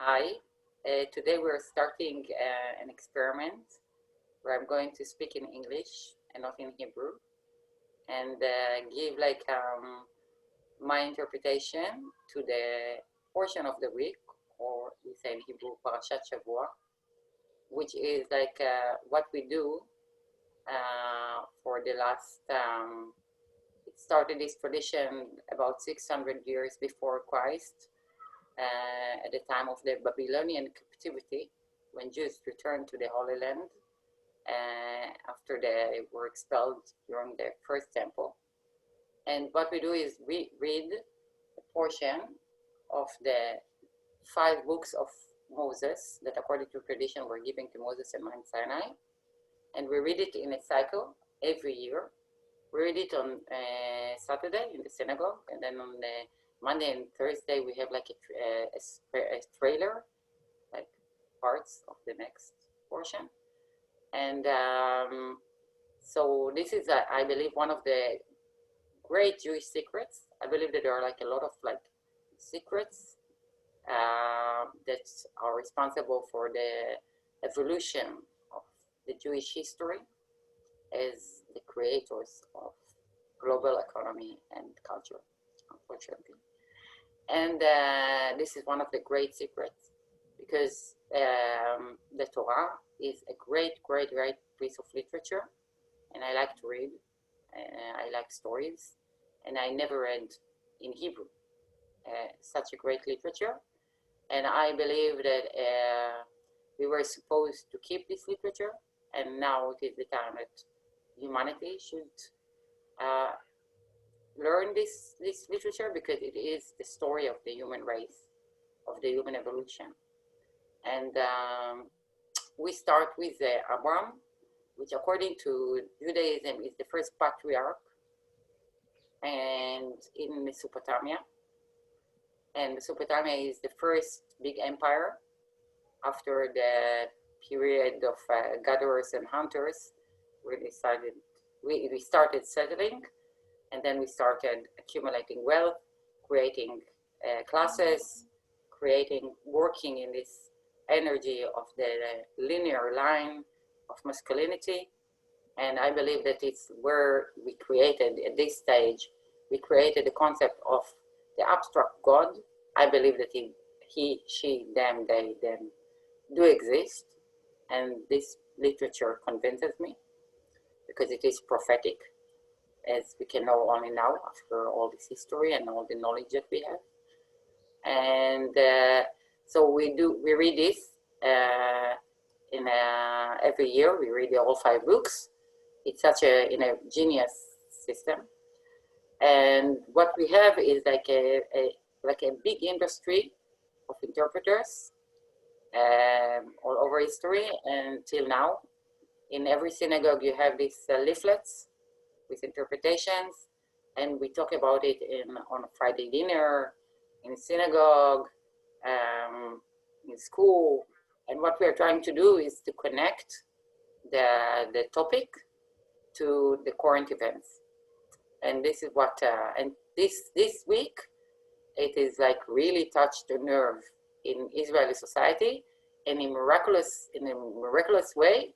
Hi, today we're starting an experiment where I'm going to speak in English and not in Hebrew and give my interpretation to the portion of the week, or we say in Hebrew Parashat Shavua, which is what we do for the last, it started this tradition about 600 years before Christ. At the time of the Babylonian captivity, when Jews returned to the Holy Land after they were expelled during the first temple. And what we do is we read a portion of the 5 books of Moses that according to tradition were given to Moses at Mount Sinai. And we read it in a cycle every year. We read it on Saturday in the synagogue, and then on the Monday and Thursday we have like a trailer, like parts of the next portion. And so this is, I believe, one of the great Jewish secrets. I believe that there are like a lot of like secrets that are responsible for the evolution of the Jewish history as the creators of global economy and culture, unfortunately. And this is one of the great secrets, because the Torah is a great piece of literature, and I like to read, I like stories, and I never read in Hebrew such a great literature. And I believe that we were supposed to keep this literature, and now it is the time that humanity should learn this literature, because it is the story of the human race, of the human evolution. And we start with Abraham, which according to Judaism is the first patriarch, and in Mesopotamia. And Mesopotamia is the first big empire after the period of gatherers and hunters, where we started settling, and then we started accumulating wealth, creating classes, working in this energy of the linear line of masculinity. And I believe that it's where we created, at this stage, we created the concept of the abstract God. I believe that he, she, them, they, them do exist. And this literature convinces me, because it is prophetic, as we can know only now after all this history and all the knowledge that we have. And so we read this every year. We read all 5 books. It's such a genius system. And what we have is like a big industry of interpreters all over history until now. In every synagogue you have these leaflets with interpretations, and we talk about it on a Friday dinner, in synagogue, in school. And what we are trying to do is to connect the topic to the current events. And this is what, and this week, it is like really touched the nerve in Israeli society, and in a miraculous way,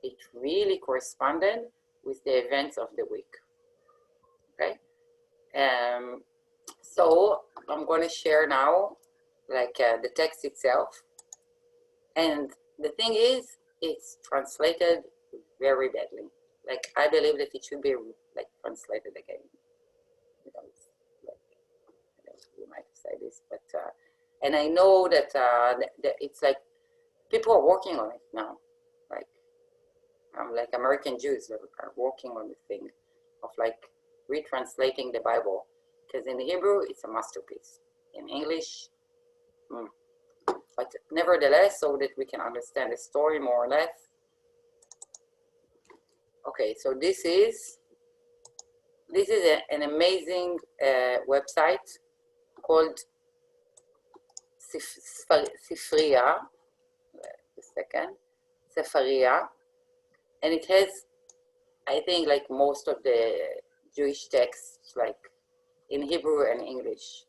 it really corresponded with the events of the week. Okay, so I'm going to share now the text itself, and the thing is, it's translated very badly. Like, I believe that it should be like translated again. You know, we might say this, but and I know that it's like people are working on it now. Like American Jews are working on the thing of like retranslating the Bible, because in Hebrew it's a masterpiece. In English, but nevertheless, so that we can understand the story more or less. Okay, so this is an amazing website called Sifriya. Sefaria. And it has, I think, like most of the Jewish texts, like in Hebrew and English.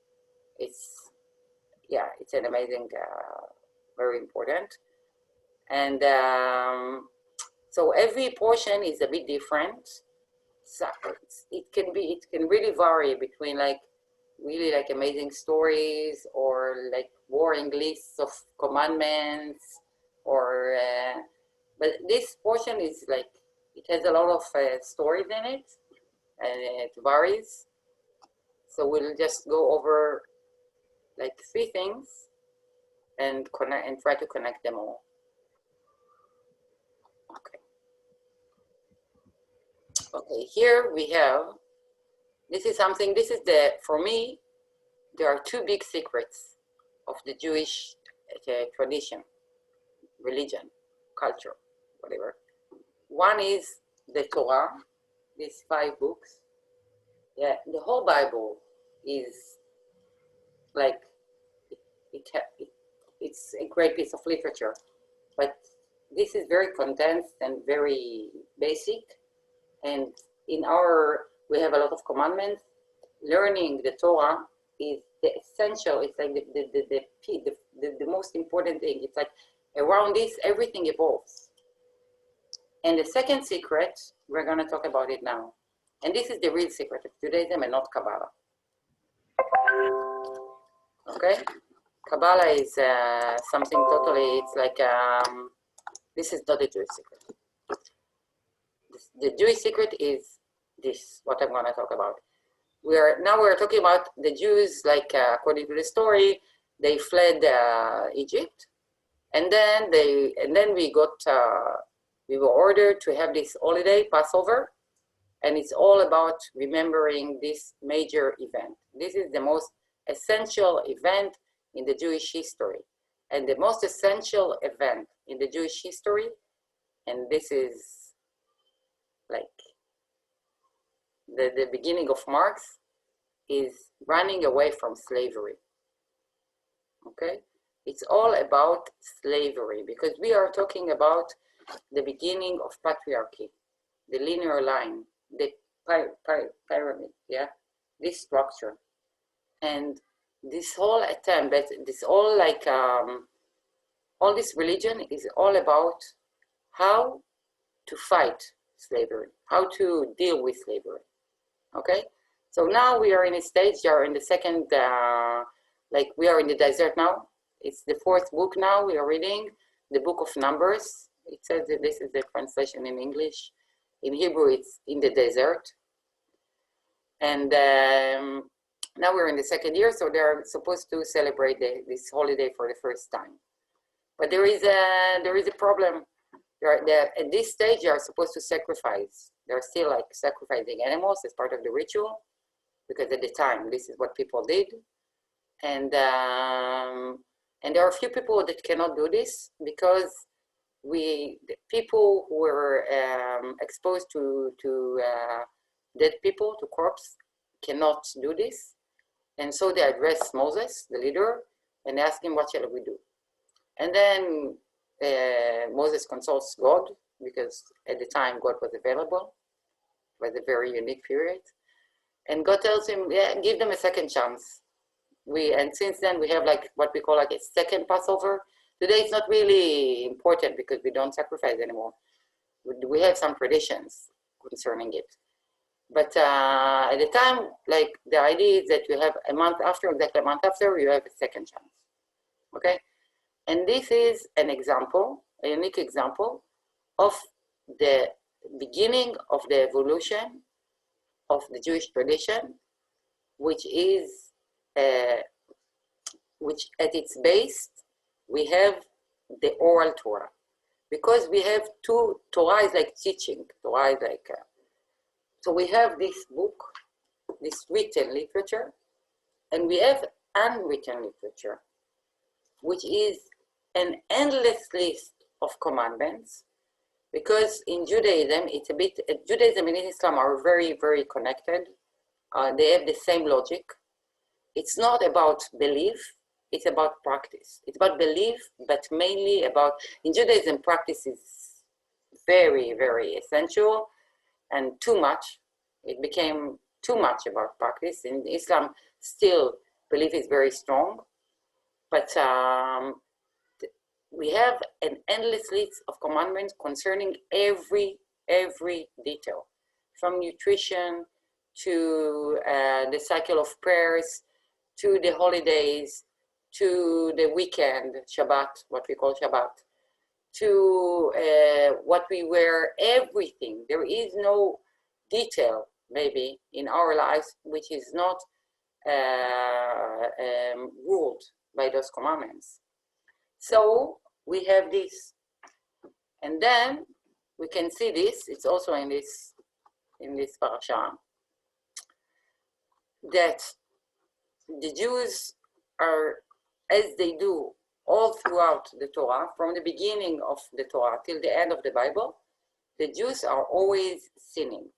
yeah, it's an amazing, very important. And so every portion is a bit different. So it can really vary between like really like amazing stories or like boring lists of commandments, or but this portion is like, it has a lot of stories in it, and it varies. So we'll just go over like 3 things and connect and try to connect them all. Okay. Okay, here we have, this is something, this is the, for me, there are 2 big secrets of the Jewish tradition, religion, culture, whatever. One is the Torah, these 5 books. Yeah, the whole Bible is like, it's a great piece of literature, but this is very condensed and very basic. And in our, we have a lot of commandments. Learning the Torah is the essential. It's like the most important thing. It's like around this, everything evolves. And the second secret, we're going to talk about it now. And this is the real secret of Judaism and not Kabbalah. Okay? Kabbalah is something totally, it's like, this is not the Jewish secret. The Jewish secret is this, what I'm going to talk about. We're talking about the Jews, like according to the story, they fled Egypt, and then we were ordered to have this holiday, Passover, and it's all about remembering this major event. This is the most essential event in the Jewish history, and the most essential event in the Jewish history, and this is like the beginning of Marx, is running away from slavery. Okay? It's all about slavery, because we are talking about the beginning of patriarchy, the linear line, the pyramid, yeah? This structure. And this whole attempt, this all like, all this religion is all about how to fight slavery, how to deal with slavery, okay? So now we are in a stage, we are in the second, like we are in the desert now. It's the 4th book now, we are reading the book of Numbers. It says that this is the translation in English. In Hebrew, it's in the desert. And now we're in the 2nd year, so they're supposed to celebrate this holiday for the first time. But there is a problem. At this stage, you are supposed to sacrifice. They're still like sacrificing animals as part of the ritual, because at the time, this is what people did. And there are a few people that cannot do this, because the people who were exposed to dead people, to corpse, cannot do this. And so they address Moses, the leader, and ask him, what shall we do? And then Moses consults God, because at the time God was available. It was a very unique period. And God tells him, yeah, give them a second chance. And since then we have like what we call like a second Passover. Today it's not really important because we don't sacrifice anymore. We have some traditions concerning it. But at the time, like the idea is that you have exactly a month after, you have a second chance, okay? And this is an example, a unique example of the beginning of the evolution of the Jewish tradition, which is, which at its base, we have the oral Torah. Because we have Torah is like teaching, Torah is like, so we have this book, this written literature, and we have unwritten literature, which is an endless list of commandments, because in Judaism, it's a bit, Judaism and Islam are very, very connected. They have the same logic. It's not about belief, it's about practice. It's about belief, but mainly about, in Judaism, practice is very, very essential and too much. It became too much about practice. In Islam, still, belief is very strong. But we have an endless list of commandments concerning every detail, from nutrition to the cycle of prayers, to the holidays, to the weekend, Shabbat, what we call Shabbat, to what we wear, everything. There is no detail, maybe, in our lives which is not ruled by those commandments. So we have this, and then we can see this. It's also in this parasha that the Jews are, as they do all throughout the Torah, from the beginning of the Torah till the end of the Bible, the Jews are always sinning.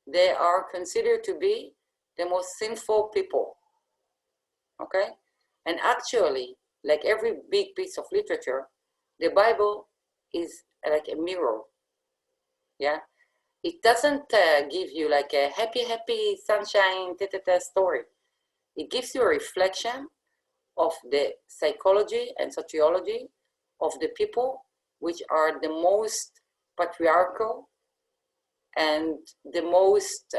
They are considered to be the most sinful people. Okay, and actually, like every big piece of literature, the Bible is like a mirror. Yeah, it doesn't give you like a happy sunshine story. It gives you a reflection of the psychology and sociology of the people which are the most patriarchal and the most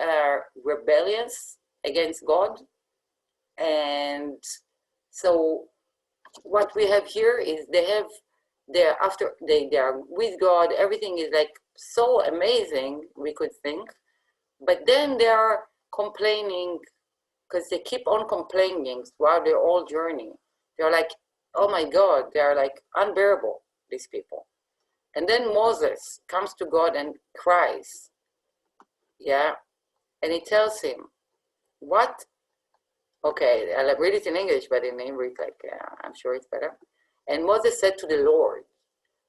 rebellious against God. And so what we have here is they are with God, everything is like so amazing, we could think, but then they are complaining, because they keep on complaining throughout their whole journey. They're like, oh my God, they're like unbearable, these people. And then Moses comes to God and cries, yeah, and he tells him, what? Okay, I'll read it in English, but in Hebrew, I'm sure it's better. And Moses said to the Lord,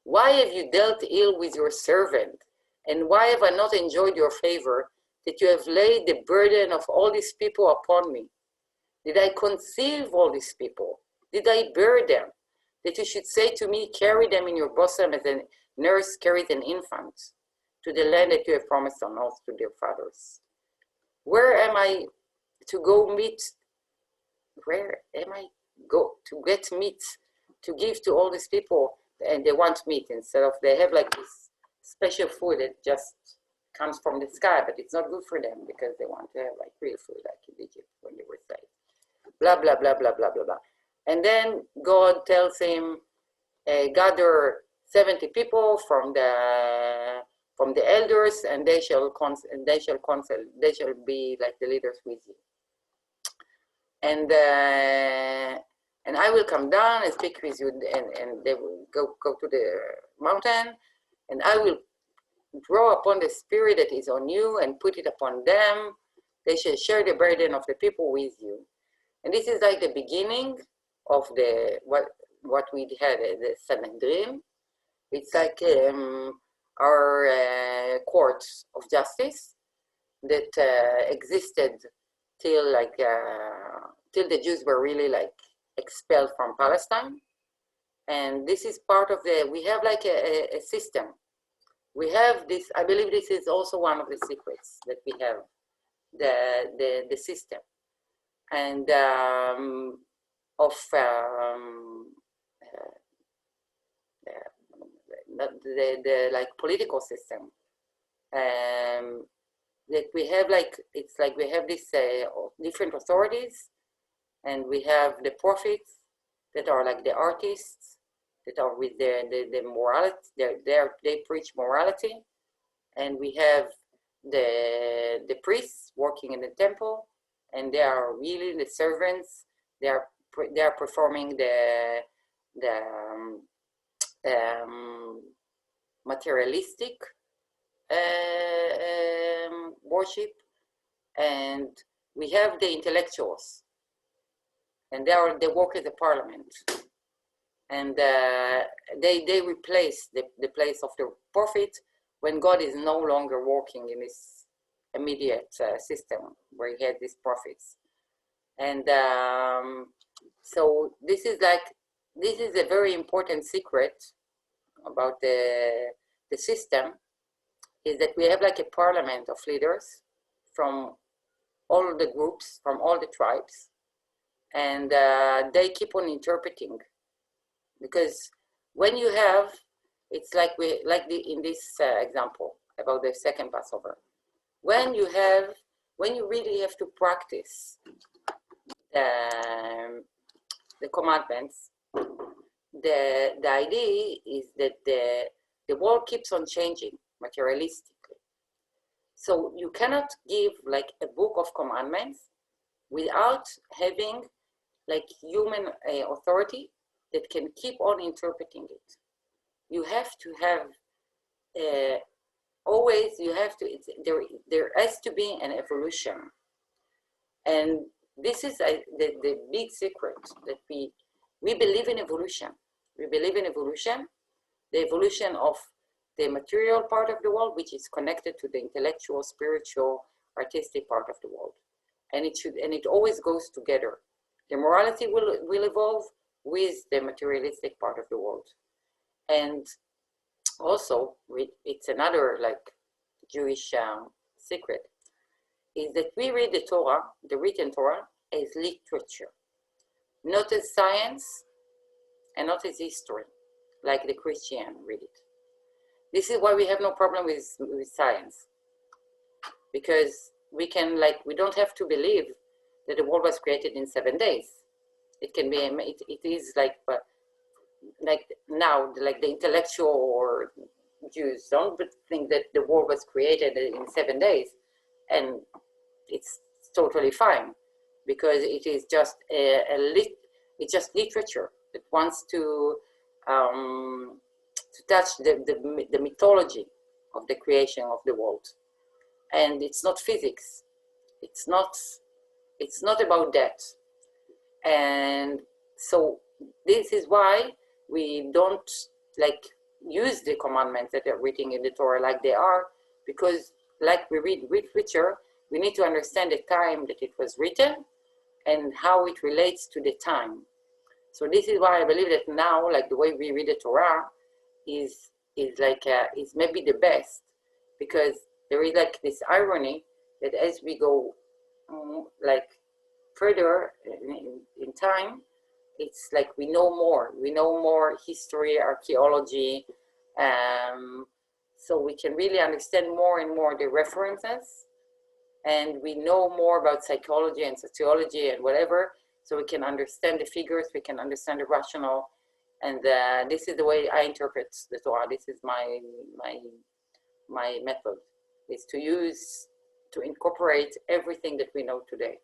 why have you dealt ill with your servant? And why have I not enjoyed your favor, that you have laid the burden of all these people upon me? Did I conceive all these people? Did I bear them? That you should say to me, carry them in your bosom as a nurse carries an infant to the land that you have promised on oath to their fathers. Where am I to go meet? Where am I go to get meat to give to all these people? And they want meat instead of, they have like this special food that just comes from the sky, but it's not good for them because they want to have like real food like in Egypt when they were slaves. Blah, blah, blah, blah, blah, blah, blah. And then God tells him, gather 70 people from the elders, and they shall be like the leaders with you. And I will come down and speak with you, and they will go to the mountain, and I will draw upon the spirit that is on you and put it upon them. They shall share the burden of the people with you. And this is like the beginning of the what we had, the Sanhedrin. It's like our court of justice that existed till the Jews were really like expelled from Palestine. And this is part of we have like a system. We have this, I believe this is also one of the secrets that we have, the system. And the like political system. That we have like, it's like we have this different authorities, and we have the prophets that are like the artists that are with the morality, they preach morality, and we have the priests working in the temple, and they are really the servants. They are performing the materialistic worship, and we have the intellectuals, and they work as a parliament, and they replace the place of the prophet when God is no longer working in this immediate system where he had these prophets. And so this is a very important secret about the system, is that we have like a parliament of leaders from all the groups, from all the tribes, and they keep on interpreting, because when you have, it's like in this example about the second Passover, when you really have to practice the commandments, the idea is that the world keeps on changing materialistically. So you cannot give like a book of commandments without having like human authority that can keep on interpreting it. You have to have always, you have to, there has to be an evolution. And this is the big secret, that we believe in evolution. We believe in evolution, the evolution of the material part of the world, which is connected to the intellectual, spiritual, artistic part of the world. And it always goes together. The morality will evolve with the materialistic part of the world. And also, it's another like Jewish secret, is that we read the Torah, the written Torah, as literature, not as science and not as history, like the Christian read it. This is why we have no problem with science, because we don't have to believe that the world was created in 7 days. It can be, it is like now, like the intellectual or Jews don't think that the world was created in 7 days, and it's totally fine, because it is just it's just literature that wants to touch the mythology of the creation of the world, and it's not physics. It's not about that. And so this is why we don't like use the commandments that are written in the Torah like they are, because like we read literature, we need to understand the time that it was written and how it relates to the time. So this is why I believe that now, like the way we read the Torah is maybe the best, because there is like this irony that as we go like further in time, it's like we know more history, archaeology, so we can really understand more and more the references, and we know more about psychology and sociology and whatever, so we can understand the figures, we can understand the rational, and this is the way I interpret the Torah. This is my method, is to incorporate everything that we know today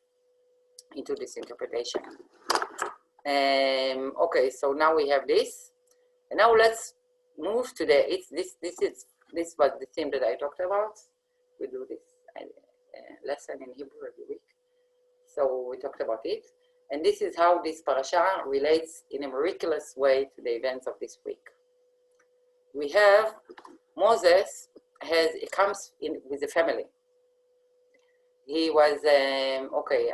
into this interpretation. Okay, so now we have this, and now let's move to this was the theme that I talked about. We do this lesson in Hebrew every week, so we talked about it, and this is how this parasha relates in a miraculous way to the events of this week. We have Moses comes in with the family. He was okay.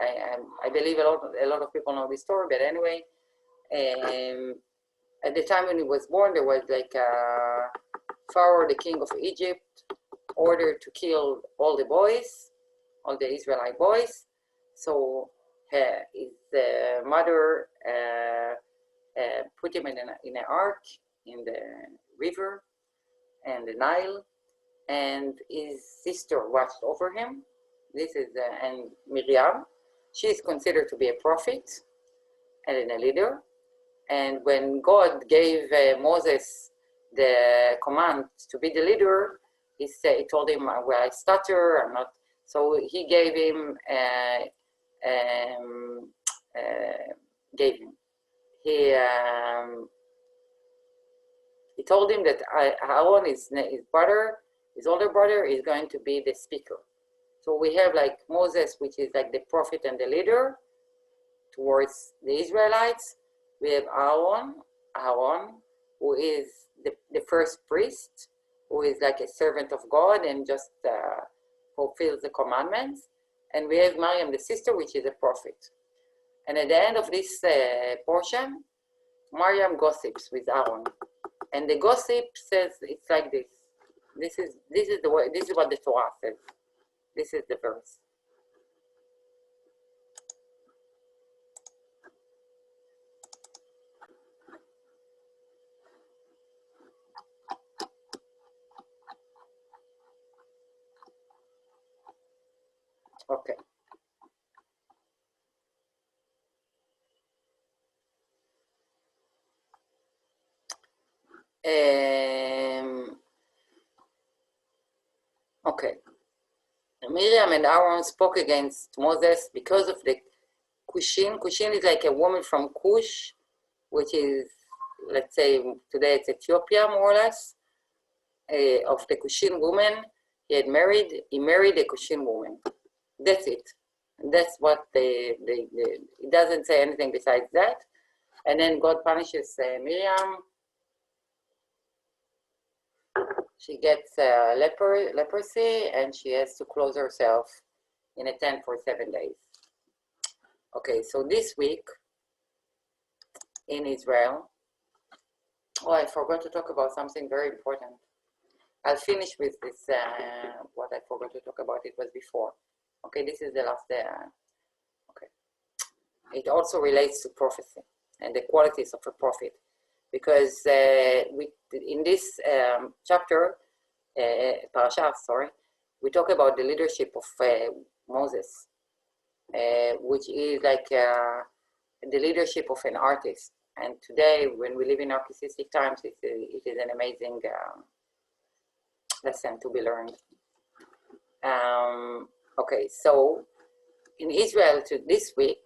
I believe a lot of people know this story, but anyway, at the time when he was born, there was like Pharaoh, the king of Egypt, ordered to kill all the boys, all the Israelite boys. So his mother put him in an ark in the river and the Nile, and his sister watched over him. This is and Miriam. She is considered to be a prophet and a leader. And when God gave Moses the command to be the leader, he told him, "Well, I stutter. I'm not." So he gave him he told him that Aaron, his older brother, is going to be the speaker. So we have like Moses, which is like the prophet and the leader towards the Israelites. We have Aaron, who is the first priest, who is like a servant of God and just fulfills the commandments. And we have Miriam, the sister, which is a prophet. And at the end of this portion, Miriam gossips with Aaron. And the gossip says, it's like this. This is what the Torah says. This is the verse. Okay. Okay. Miriam and Aaron spoke against Moses because of the Kushin. Kushin is like a woman from Kush, which is, let's say, today it's Ethiopia, more or less, of the Kushin woman. He married a Kushin woman. That's it. That's what it doesn't say anything besides that. And then God punishes Miriam. She gets leprosy, and she has to close herself in a tent for 7 days. Okay, so this week in Israel, I forgot to talk about something very important. I'll finish with this, what I forgot to talk about, it was before. Okay, this is the last, okay. It also relates to prophecy and the qualities of a prophet, because in this chapter, parasha, we talk about the leadership of Moses, which is like the leadership of an artist. And today, when we live in narcissistic times, it is an amazing lesson to be learned. Okay, so in Israel this week,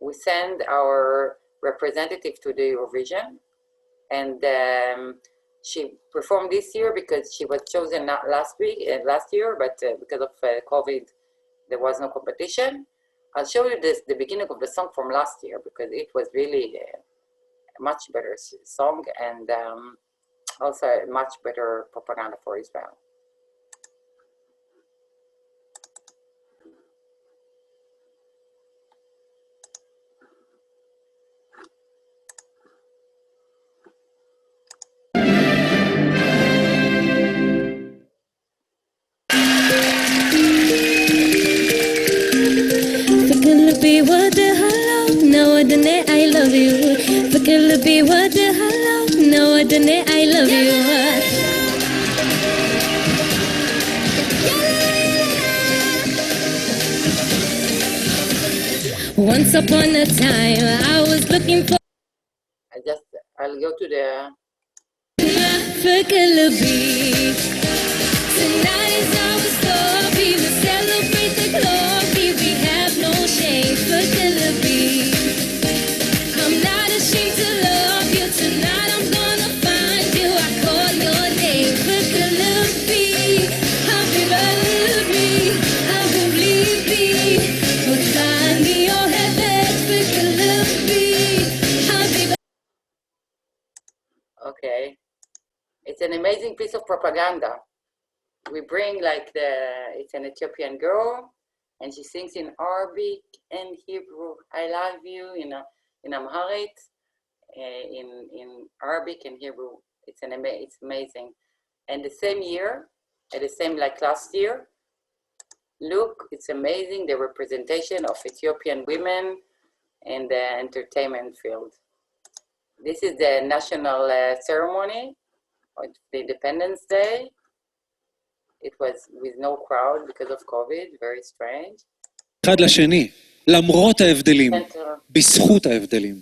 we send our representative to the Eurovision, and she performed this year because she was chosen not last year, but because of COVID, there was no competition. I'll show you the beginning of the song from last year, because it was really a much better song, and also a much better propaganda for Israel. I love you. I love you. Once upon a time, I was looking for. I'll go to the. Tonight is our story. We celebrate the glory. We have no shame. I'm not ashamed to love you. Tonight I'm gonna find you. I call your name. Okay, it's an amazing piece of propaganda. We bring it's an Ethiopian girl, and she sings in Arabic and Hebrew. I love you, in Amharic, in Arabic and Hebrew. It's amazing. And the same year, like last year, look, it's amazing, the representation of Ethiopian women in the entertainment field. This is the national ceremony of the Independence Day. It was with no crowd because of COVID, very strange. אחד לשני, למרות ההבדלים, בזכות ההבדלים.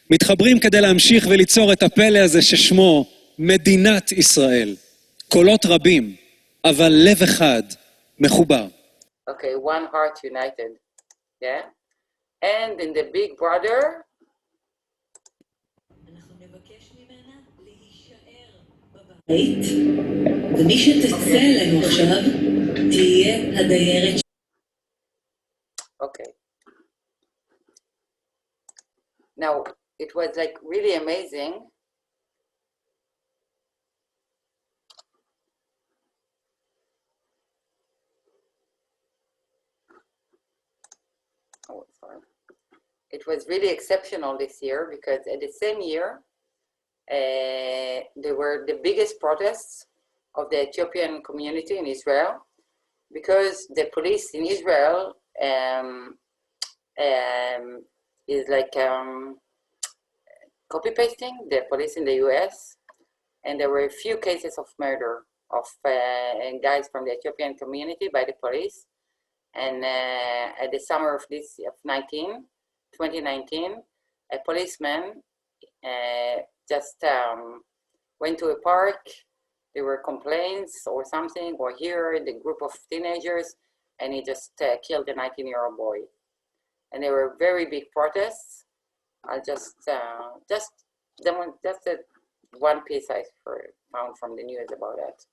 מתחברים כדי להמשיך וליצור את הפלא הזה ששמו מדינת ישראל. קולות רבים, אבל לב אחד מחובר. Okay, one heart united. Yeah? And in the big brother, ומי שתצא אלינו עכשיו תהיה הדיירת. Okay. Now, it was really amazing. Oh, sorry. It was really exceptional this year, because at the same year, they were the biggest protests of the Ethiopian community in Israel, because the police in Israel is copy-pasting the police in the US, and there were a few cases of murder of guys from the Ethiopian community by the police, And at the summer of 2019, a policeman just went to a park. There were complaints or something, or here the group of teenagers, and he just killed a 19-year-old boy. And there were very big protests. I'll just one piece I found from the news about that.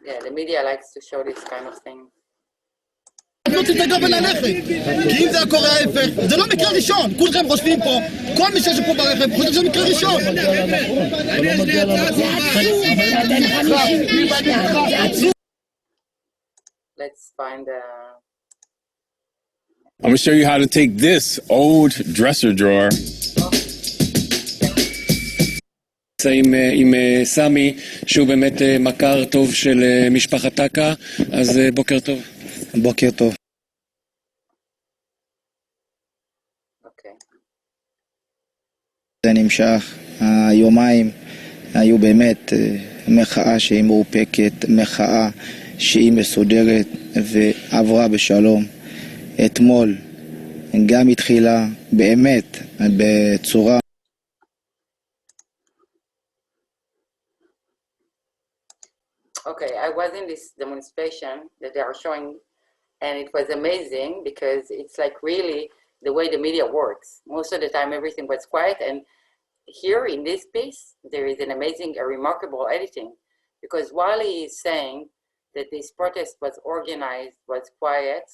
Yeah, the media likes to show this kind of thing. להוציא את הגב וללכת, כי אם זה היה קורה ההפך, זה לא מקרה ראשון, כולכם חושבים פה, כל מי שיושב פה ברכב חושב שזה מקרה ראשון. Let's find I'm going to show you how to take this old dresser drawer. עם סמי, שהוא באמת מכר טוב של משפחת טקה, אז בוקר טוב. בוקר טוב. זה נמשך, היומיים היו באמת מחאה שהיא מאופקת, מחאה שהיא מסודרת ועברה בשלום. אתמול גם התחילה באמת בצורה Okay, I was in this demonstration that they are showing, and it was amazing because it's like really the way the media works. Most of the time everything was quiet, and here in this piece there is an amazing, a remarkable editing, because while he is saying that this protest was organized, was quiet,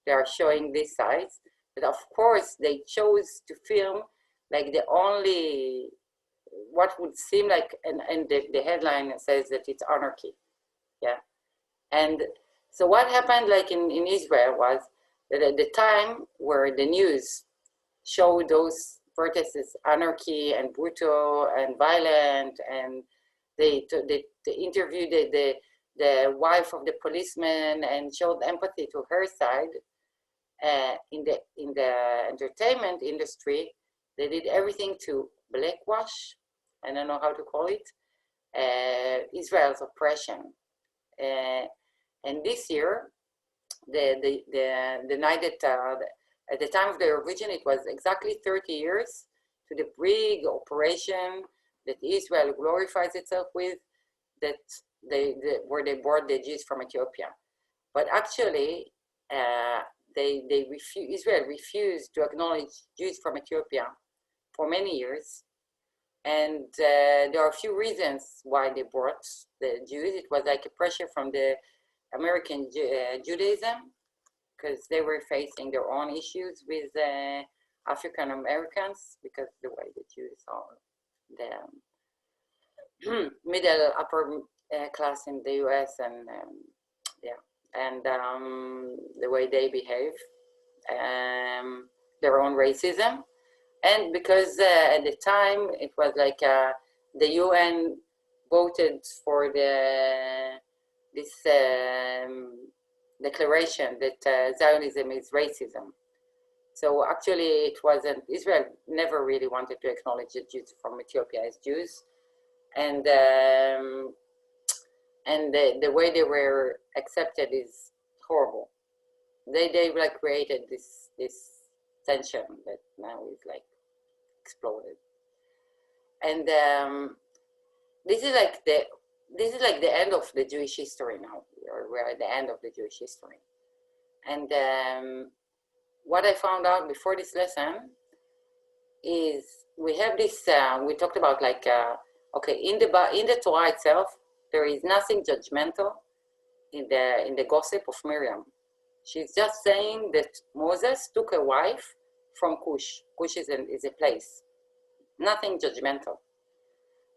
they are showing these sides, but of course they chose to film like the only, what would seem like, and the headline says that it's anarchy. Yeah, and so what happened like in Israel was that at the time where the news showed those protests as anarchy and brutal and violent, and they interviewed the wife of the policeman and showed empathy to her side, in the entertainment industry, they did everything to blackwash, I don't know how to call it, Israel's oppression. And this year, the night that at the time of the Eurovision, it was exactly 30 years to the big operation that Israel glorifies itself with, that where they brought the Jews from Ethiopia. But actually, Israel refused to acknowledge Jews from Ethiopia for many years. And there are a few reasons why they brought the Jews. It was like a pressure from the American Judaism, because they were facing their own issues with African Americans, because the way the Jews are the middle upper class in the US, and the way they behave, their own racism. And because at the time it was like the UN voted for this declaration that Zionism is racism. So actually it wasn't, Israel never really wanted to acknowledge the Jews from Ethiopia as Jews. And the way they were accepted is horrible. They like created this tension that now is like exploded. And this is like the end of the Jewish history now. We're at the end of the Jewish history. And what I found out before this lesson is we have this. We talked about like okay, in the Torah itself, there is nothing judgmental in the gossip of Miriam. She's just saying that Moses took a wife from Cush. Cush is a place. Nothing judgmental.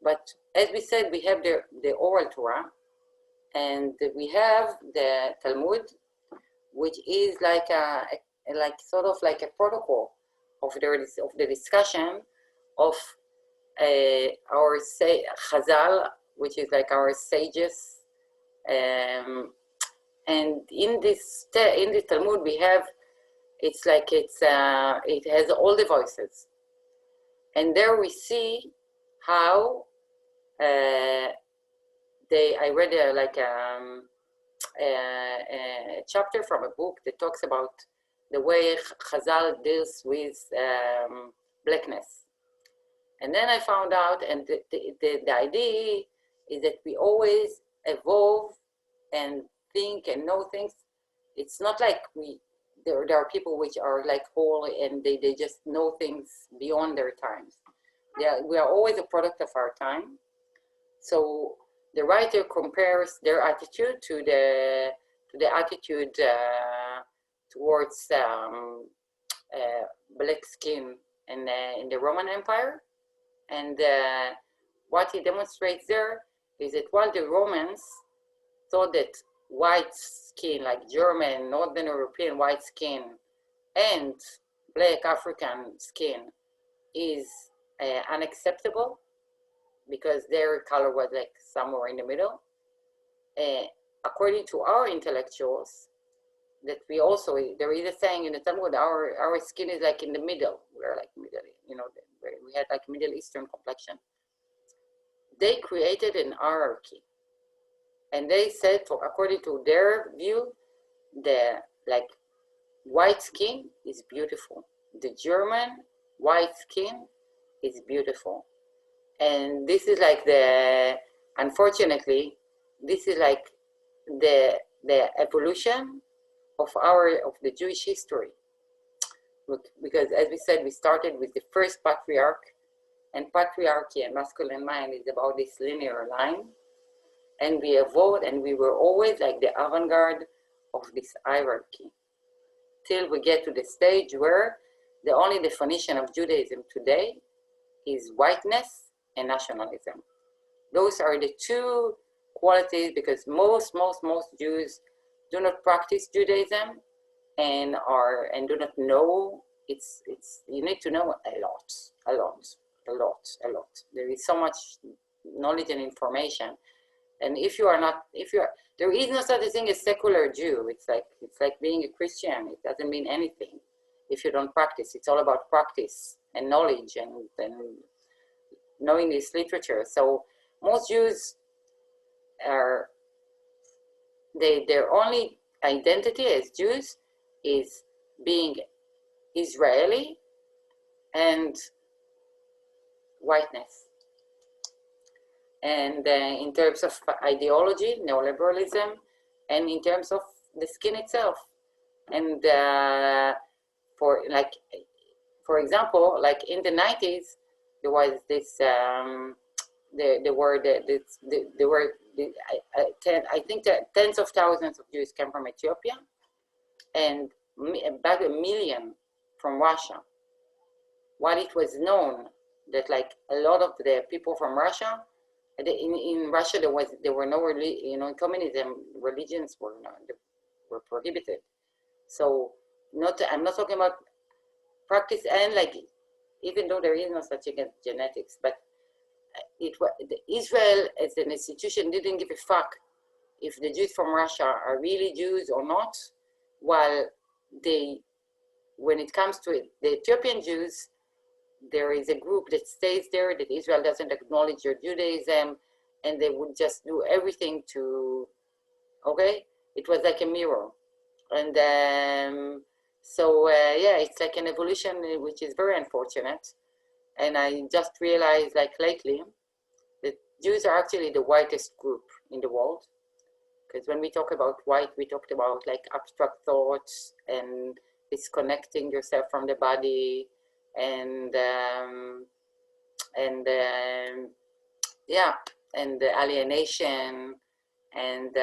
But as we said, we have the oral Torah, and we have the Talmud, which is like sort of like a protocol of the discussion of our Chazal, which is like our sages. And in the Talmud, we have it's like it has all the voices. And there we see how I read a chapter from a book that talks about the way Chazal deals with blackness. And then I found out, and the idea is that we always evolve and think and know things. It's not like there are people which are like holy and they just know things beyond their times. We are always a product of our time. So the writer compares their attitude to the attitude towards black skin in the Roman Empire. And what he demonstrates there is that while the Romans thought that white skin, like German, Northern European white skin, and black African skin is unacceptable because their color was like somewhere in the middle. According to our intellectuals, that we also, there is a saying in the Talmud, our skin is like in the middle. We're like middle, we had like Middle Eastern complexion. They created an hierarchy. And they said, according to their view, the like white skin is beautiful. The German white skin is beautiful. And this is like unfortunately, this is like the evolution of the Jewish history. Because as we said, we started with the first patriarch, and patriarchy and masculine mind is about this linear line. And we evolved, and we were always like the avant-garde of this hierarchy, till we get to the stage where the only definition of Judaism today is whiteness and nationalism. Those are the two qualities, because most Jews do not practice Judaism and do not know. It's you need to know a lot. There is so much knowledge and information. And there is no such a thing as secular Jew. It's like being a Christian. It doesn't mean anything if you don't practice. It's all about practice and knowledge and knowing this literature. So most Jews their only identity as Jews is being Israeli and whiteness. And in terms of ideology, neoliberalism, and in terms of the skin itself. And for example, like in the 90s, there was this, I think that tens of thousands of Jews came from Ethiopia, and about 1 million from Russia. While it was known that like a lot of the people from Russia, in Russia there were no in communism, religions were prohibited. So I'm not talking about practice, and like even though there is no such thing as genetics, but Israel as an institution didn't give a fuck if the Jews from Russia are really Jews or not, while when it comes to it, the Ethiopian Jews, there is a group that stays there, that Israel doesn't acknowledge your Judaism, and they would just do everything to, okay? It was like a mirror. And it's like an evolution, which is very unfortunate. And I just realized like lately that Jews are actually the whitest group in the world. Because when we talk about white, we talked about like abstract thoughts and disconnecting yourself from the body, and the alienation and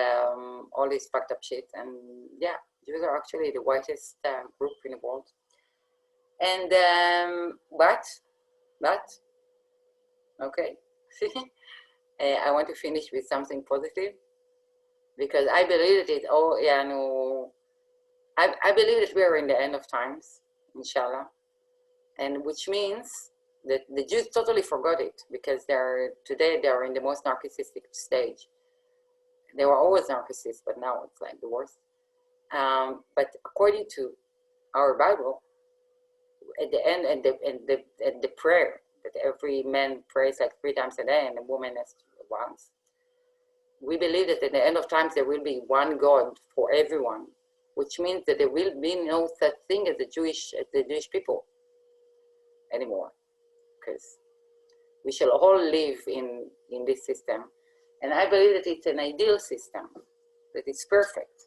all this fucked up shit. And yeah, Jews are actually the whitest group in the world. And but okay, I want to finish with something positive, because I believe that I believe that we are in the end of times, inshallah. And which means that the Jews totally forgot it, because today they're in the most narcissistic stage. They were always narcissists, but now it's like the worst. But according to our Bible, at the end, and the prayer that every man prays like 3 times a day and a woman is once. We believe that at the end of times there will be one God for everyone, which means that there will be no such thing as the Jewish people anymore, because we shall all live in this system. And I believe that it's an ideal system, that it's perfect.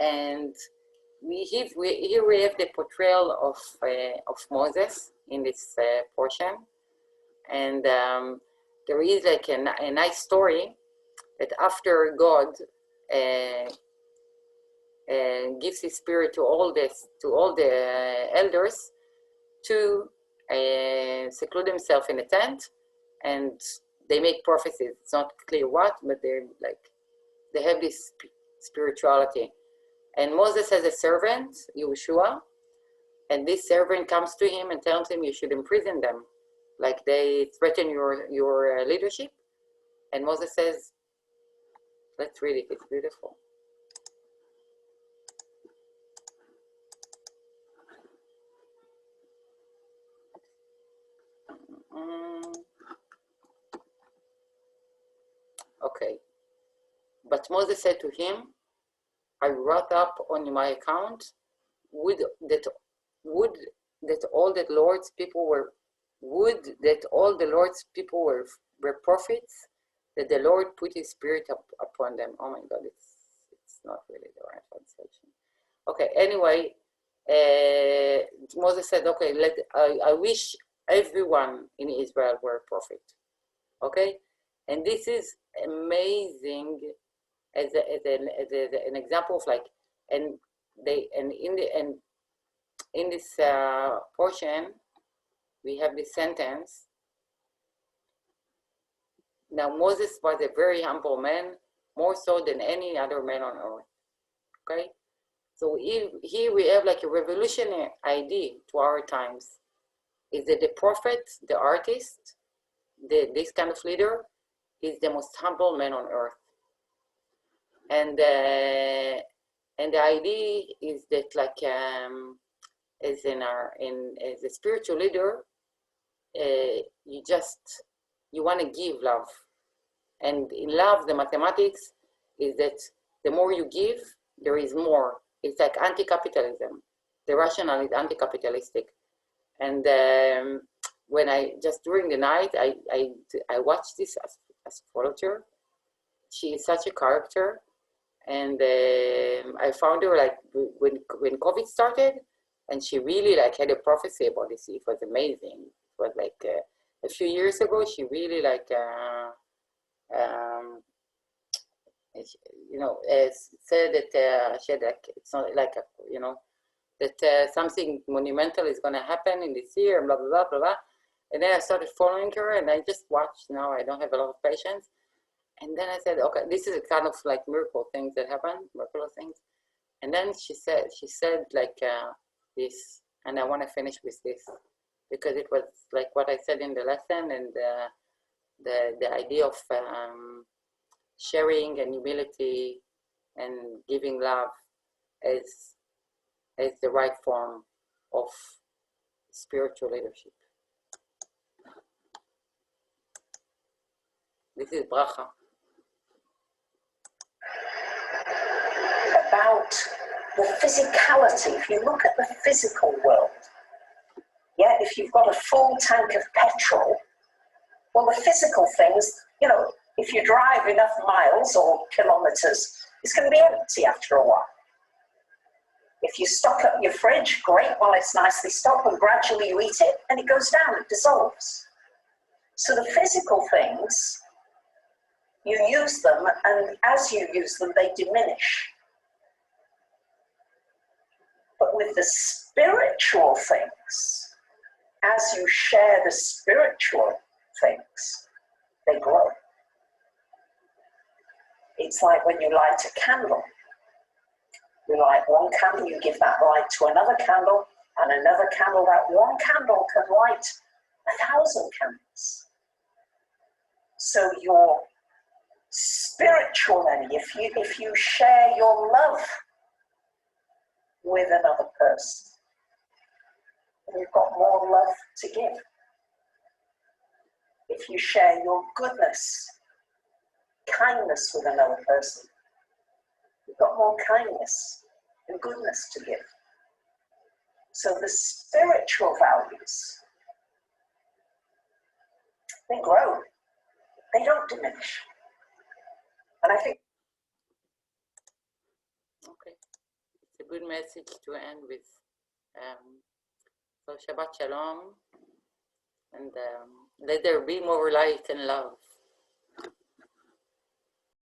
And here we have the portrayal of Moses in this portion. And there is like a nice story that after God gives his spirit to all the elders to seclude themselves in a tent, and they make prophecies. It's not clear what, but they have this spirituality. And Moses has a servant, Yehoshua, and this servant comes to him and tells him you should imprison them, like they threaten your leadership. And Moses says, let's read it, it's beautiful. Okay. But Moses said to him, I wrote up on my account, would that all the Lord's people were prophets, that the Lord put his spirit upon them. Oh my God, it's not really the right translation. Okay, anyway, Moses said, okay, I wish everyone in Israel were a prophet. Okay, and this is amazing as an example of like, in this portion we have this sentence. Now Moses was a very humble man, more so than any other man on earth. Okay, so here we have like a revolutionary idea to our times, is that the prophet, the artist, this kind of leader is the most humble man on earth. And the idea is that like as a spiritual leader, you want to give love. And in love, the mathematics is that the more you give, there is more. It's like anti-capitalism. The rational is anti-capitalistic. And when during the night, I watched this astrologer. She is such a character. And I found her like when COVID started, and she really like had a prophecy about this. It was amazing. It was like a few years ago. She really like said that she had like, it's not like that something monumental is going to happen in this year, and blah blah blah blah blah. And then I started following her, and I just watched. Now I don't have a lot of patience. And then I said, okay, this is a kind of like miracle things that happen, miraculous things. And then she said like this, and I want to finish with this, because it was like what I said in the lesson, and the idea of sharing and humility and giving love as the right form of spiritual leadership. This is bracha. About the physicality. If you look at the physical world, yeah, if you've got a full tank of petrol, well, the physical things, if you drive enough miles or kilometers, it's going to be empty after a while. If you stock up your fridge, great, well, it's nicely stocked, and gradually you eat it, and it goes down, it dissolves. So the physical things, you use them, and as you use them, they diminish. But with the spiritual things, as you share the spiritual things, they grow. It's like when you light a candle. You light one candle, you give that light to another candle, and another candle. That one candle can light 1,000 candles. So your spiritually, if you share your love with another person, you've got more love to give. If you share your goodness, kindness with another person, you've got more kindness and goodness to give. So the spiritual values, they grow, they don't diminish. And I think Okay, it's a good message to end with. So Shabbat Shalom, and let there be more light and love.